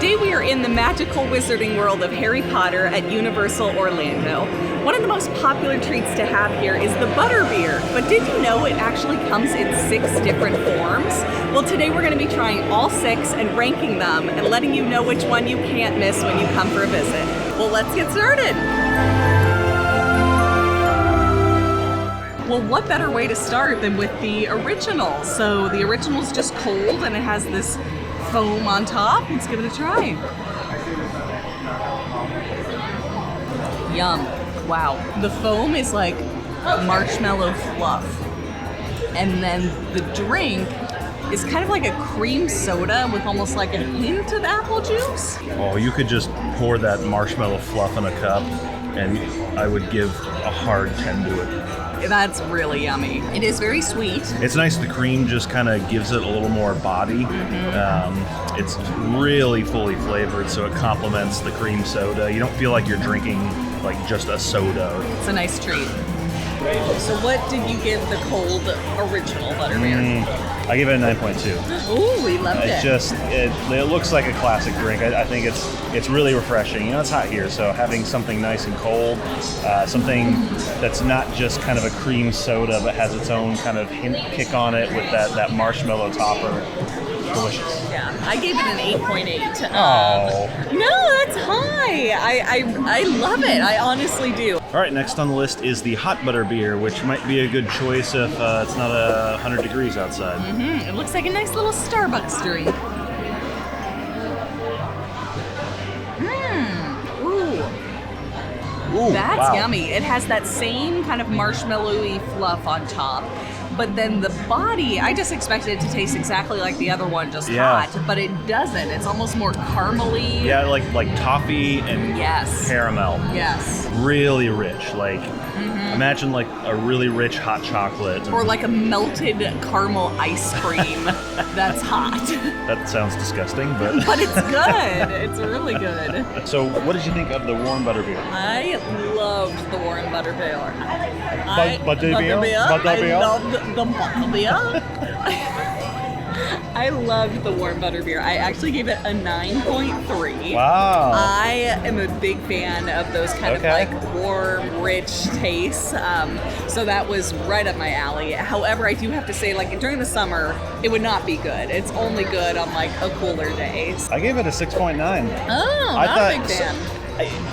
Today we are in the magical wizarding world of Harry Potter at Universal Orlando. One of the most popular treats to have here is the Butterbeer, but did you know it actually comes in 6 different forms? Well, today we're going to be trying all 6 and ranking them and letting you know which one you can't miss when you come for a visit. Well, let's get started. Well, what better way to start than with the original? So the original's just cold and it has this foam on top. Let's give it a try. Yum. Wow. The foam is like marshmallow fluff. And then the drink is kind of like a cream soda with almost like a hint of apple juice. Oh, you could just pour that marshmallow fluff in a cup and I would give a hard 10 to it. That's really yummy. It is very sweet. It's nice, the cream just kind of gives it a little more body. It's really fully flavored, so it complements the cream soda. You don't feel like you're drinking like just a soda. It's a nice treat. So what did you give the cold original Butterbeer? I give it a 9.2. Ooh, we loved it. It looks like a classic drink. I think it's really refreshing. You know, it's hot here, so having something nice and cold, something that's not just kind of a cream soda, but has its own kind of hint kick on it with that marshmallow topper. Delicious. Yeah, I gave it an 8.8. Oh. No, that's high. I love it. I honestly do. All right, next on the list is the hot Butterbeer, which might be a good choice if it's not 100 degrees outside. It looks like a nice little Starbucks drink. Ooh, that's wow. yummy. It has that same kind of marshmallowy fluff on top. But then the body, I just expected it to taste exactly like the other one, just hot, but it doesn't. It's almost more caramely. Yeah, like toffee and caramel. Yes. Really rich. Like, imagine like a really rich hot chocolate. Or like a melted caramel ice cream that's hot. That sounds disgusting, but... But it's good. It's really good. So what did you think of the warm Butterbeer? I loved the warm Butterbeer. Butterbeer? I loved the Butterbeer. I loved the warm Butterbeer. I actually gave it a 9.3. Wow. I am a big fan of those kind of like warm, rich tastes. So that was right up my alley. However, I do have to say, like during the summer, it would not be good. It's only good on like a cooler day. I gave it a 6.9. Oh, not a big fan.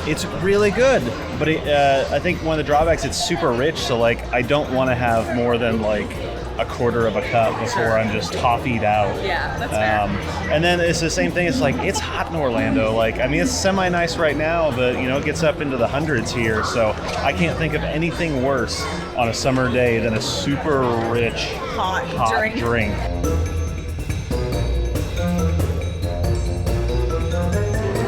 It's really good, but I think one of the drawbacks, it's super rich, so like I don't want to have more than like a quarter of a cup before I'm just toffee'd out. Yeah, that's fair. And then it's the same thing, it's like, it's hot in Orlando. Like, I mean, it's semi-nice right now, but you know, it gets up into the hundreds here, so I can't think of anything worse on a summer day than a super rich, hot drink.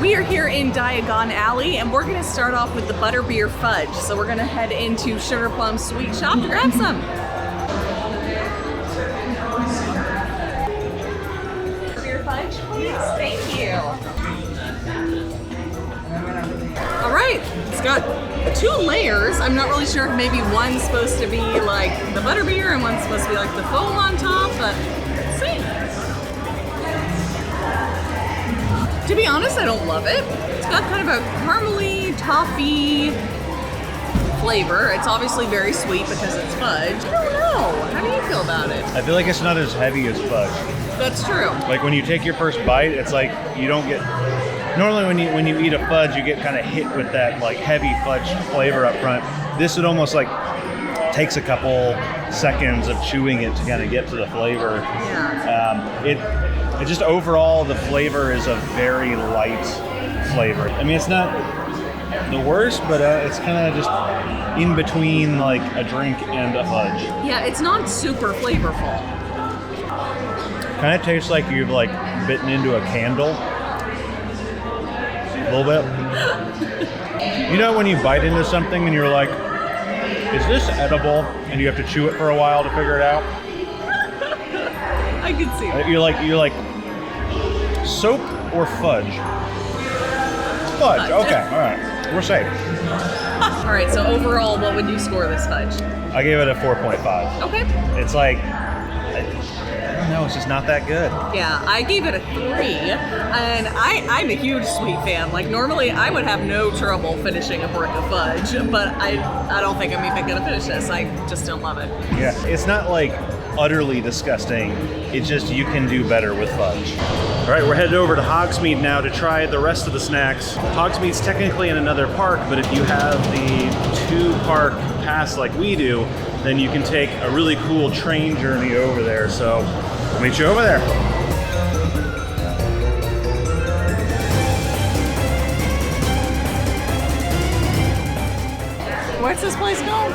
We are here in Diagon Alley, and we're going to start off with the Butterbeer Fudge. So we're going to head into Sugar Plum Sweet Shop to grab some. Butterbeer Fudge, please. Thank you. All right, it's got 2 layers. I'm not really sure if maybe one's supposed to be like the Butterbeer and one's supposed to be like the foam on top, but let's see. To be honest, I don't love it. It's got kind of a caramely, toffee flavor. It's obviously very sweet because it's fudge. I don't know. How do you feel about it? I feel like it's not as heavy as fudge. That's true. Like when you take your first bite, it's like you don't get... Normally when you eat a fudge, you get kind of hit with that like heavy fudge flavor up front. This would almost like takes a couple seconds of chewing it to kind of get to the flavor. Yeah. It just overall, the flavor is a very light flavor. I mean, it's not the worst, but it's kind of just in between like a drink and a fudge. Yeah, it's not super flavorful. Kind of tastes like you've like bitten into a candle. A little bit. You know when you bite into something and you're like, is this edible? And you have to chew it for a while to figure it out. I can see it. You're like soap or fudge? Fudge. Okay, all right, we're safe. All right, so overall, what would you score this fudge? I gave it a 4.5. Okay. It's like, I don't know, it's just not that good. Yeah, I gave it a 3, and I'm a huge sweet fan. Like, normally I would have no trouble finishing a brick of fudge, but I don't think I'm even gonna finish this. I just don't love it. Yeah, it's not like utterly disgusting. It's just you can do better with fudge. All right, we're headed over to Hogsmeade now to try the rest of the snacks. Hogsmeade's technically in another park, but if you have the 2-park pass like we do, then you can take a really cool train journey over there. So I'll meet you over there. What's this place called?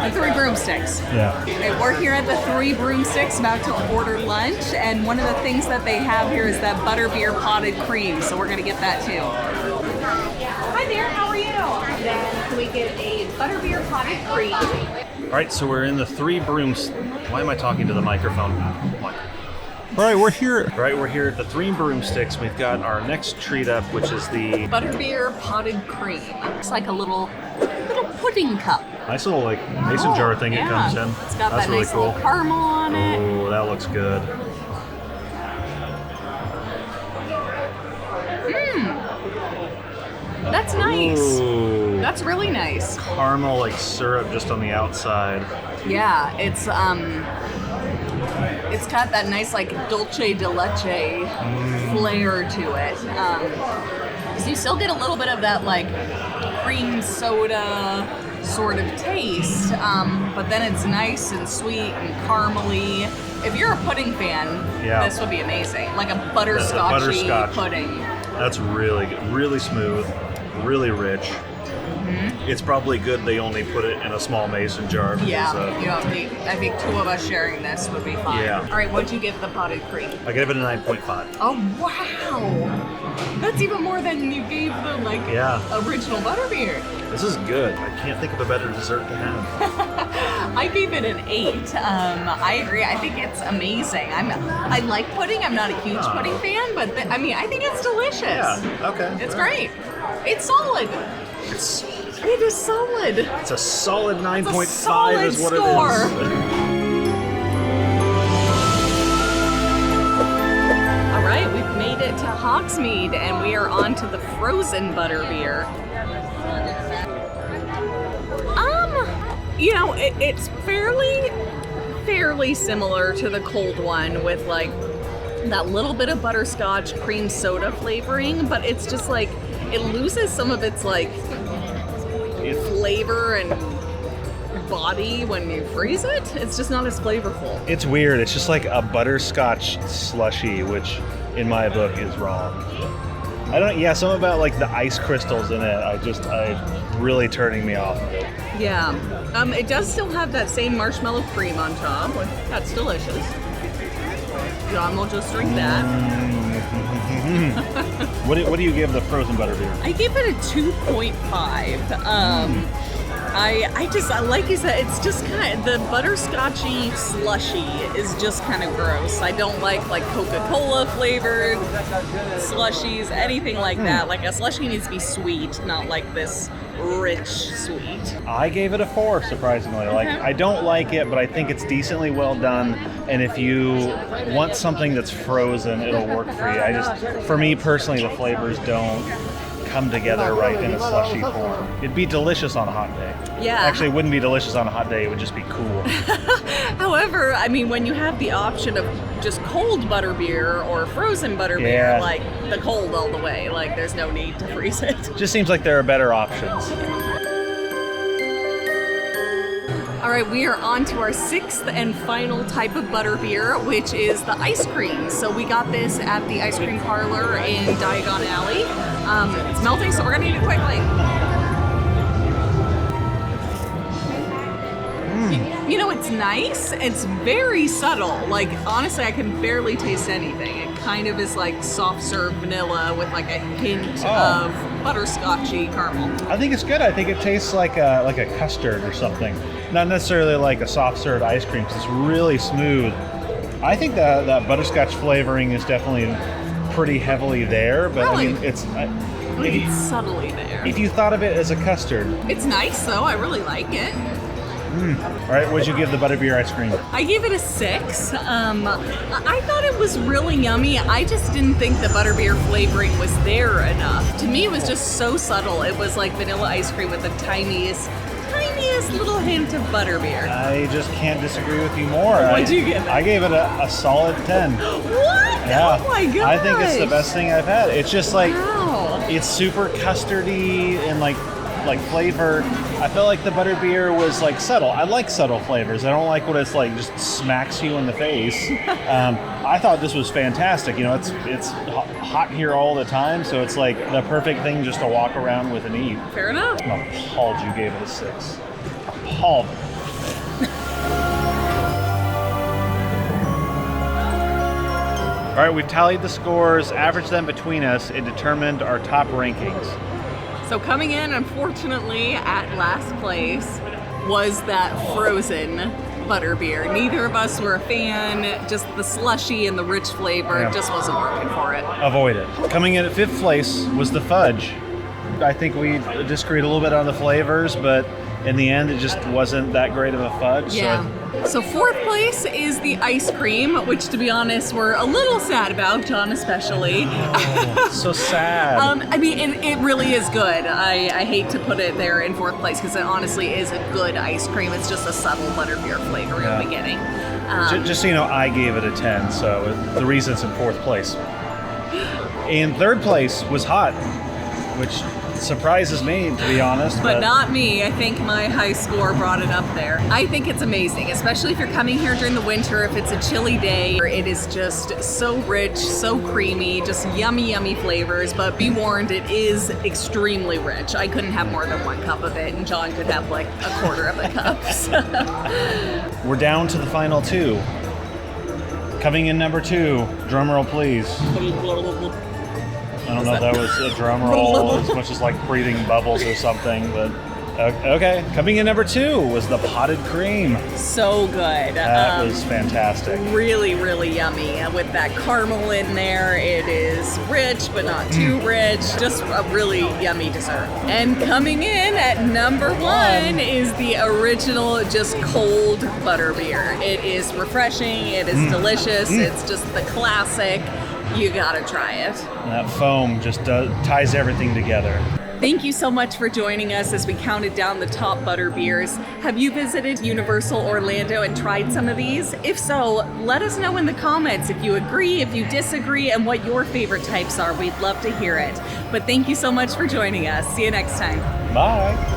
The Three Broomsticks. Yeah. Okay, we're here at the Three Broomsticks about to order lunch, and one of the things that they have here is that butterbeer potted cream, so we're gonna get that too. Hi there, how are you? Then can we get a butterbeer potted cream? All right, so we're in the Three Brooms. Why am I talking to the microphone? All right, we're here. All right, we're here at the Three Broomsticks. We've got our next treat up, which is the Butterbeer potted cream. It's like a little pudding cup. nice little like mason jar thing it comes in. It's got That's that really nice cool. little caramel on it. Oh, that looks good. That's nice. Ooh. That's really nice. Caramel like syrup just on the outside. Yeah, it's got that nice like dulce de leche flair to it. So you still get a little bit of that like cream soda sort of taste, but then it's nice and sweet and caramely. If you're a pudding fan, this would be amazing. Like a butterscotchy pudding. That's really good. Really smooth, really rich. It's probably good they only put it in a small mason jar. Because, I think 2 of us sharing this would be fine. Yeah. All right, what'd you give the potted cream? I gave it a 9.5. Oh, wow. That's even more than you gave the original butterbeer. This is good. I can't think of a better dessert to have. I gave it an 8. I agree. I think it's amazing. I like pudding. I'm not a huge pudding fan, but I think it's delicious. Yeah. Okay. It's great. It's solid. It is solid. It's a solid 9.5 is what score. it is. All right, we've made it to Hogsmeade, and we are on to the frozen butterbeer. It's fairly similar to the cold one with like that little bit of butterscotch cream soda flavoring, but it's just like it loses some of its like flavor and body when you freeze it. It's just not as flavorful. It's weird. It's just like a butterscotch slushy, which in my book is wrong. Something about like the ice crystals in it, really turning me off of it. Yeah. It does still have that same marshmallow cream on top. That's delicious. John will just drink that. What do you give the frozen butterbeer? I gave it a 2.5. I just, like you said, it's just kind of, the butterscotchy slushy is just kind of gross. I don't like Coca-Cola flavored slushies, anything like that. Like a slushie needs to be sweet, not like this rich sweet. I gave it a 4, surprisingly. I don't like it, but I think it's decently well done. And if you want something that's frozen, it'll work for you. For me personally, the flavors don't come together right in a slushy form. It'd be delicious on a hot day. Yeah. Actually, it wouldn't be delicious on a hot day. It would just be cool. However, when you have the option of just cold butterbeer or frozen butterbeer, like the cold all the way, like there's no need to freeze it. Just seems like there are better options. All right, we are on to our 6th and final type of butterbeer, which is the ice cream. So we got this at the ice cream parlor in Diagon Alley. It's melting, so we're gonna eat it quickly. It's nice. It's very subtle. Like, honestly, I can barely taste anything. It kind of is like soft serve vanilla with like a hint of butterscotchy caramel. I think it's good. I think it tastes like a custard or something. Not necessarily like a soft serve ice cream, because it's really smooth. I think that butterscotch flavoring is definitely pretty heavily there, but really? It's subtly there. If you thought of it as a custard. It's nice though. I really like it. All right, what'd you give the butterbeer ice cream? I gave it a 6. I thought it was really yummy. I just didn't think the butterbeer flavoring was there enough. To me, it was just so subtle. It was like vanilla ice cream with the tiniest little hint of butterbeer. I just can't disagree with you more. What'd you give it? I gave it a solid 10. What? Yeah. Oh my gosh. I think it's the best thing I've had. It's just like, Wow. it's super custardy and like flavor. I felt like the butterbeer was like subtle. I like subtle flavors. I don't like when it's like just smacks you in the face. I thought this was fantastic. You know, it's hot here all the time, so it's like the perfect thing just to walk around with and eat. Fair enough. I'm appalled you gave it a 6. Appalled. All right, we've tallied the scores, averaged them between us, and determined our top rankings. So coming in, unfortunately, at last place was that frozen butterbeer. Neither of us were a fan. Just the slushy and the rich flavor just wasn't working for it. Avoid it. Coming in at 5th place was the fudge. I think we disagreed a little bit on the flavors, but in the end, it just wasn't that great of a fudge. Yeah. So 4th place is the ice cream, which, to be honest, we're a little sad about, John especially. Oh, so sad. I mean, it really is good. I hate to put it there in 4th place because it honestly is a good ice cream. It's just a subtle butterbeer flavor in the beginning. Just so you know, I gave it a 10, so the reason it's in 4th place. In 3rd place was hot, which surprises me, to be honest. But not me. I think my high score brought it up there. I think it's amazing, especially if you're coming here during the winter, if it's a chilly day. It is just so rich, so creamy, just yummy, yummy flavors. But be warned, it is extremely rich. I couldn't have more than 1 cup of it, and John could have like a quarter of a cup. So. We're down to the final 2. Coming in number 2, drum roll please. I don't know if that was a drum roll as much as like breathing bubbles or something, but okay. Coming in number 2 was the potted cream. So good. That was fantastic. Really, really yummy. With that caramel in there, it is rich, but not too rich. Just a really yummy dessert. And coming in at number 1 is the original, just cold butterbeer. It is refreshing. It is delicious. It's just the classic. You gotta try it. That foam just ties everything together. Thank you so much for joining us as we counted down the top butter beers. Have you visited Universal Orlando and tried some of these? If so, let us know in the comments if you agree, if you disagree, and what your favorite types are. We'd love to hear it. But thank you so much for joining us. See you next time. Bye.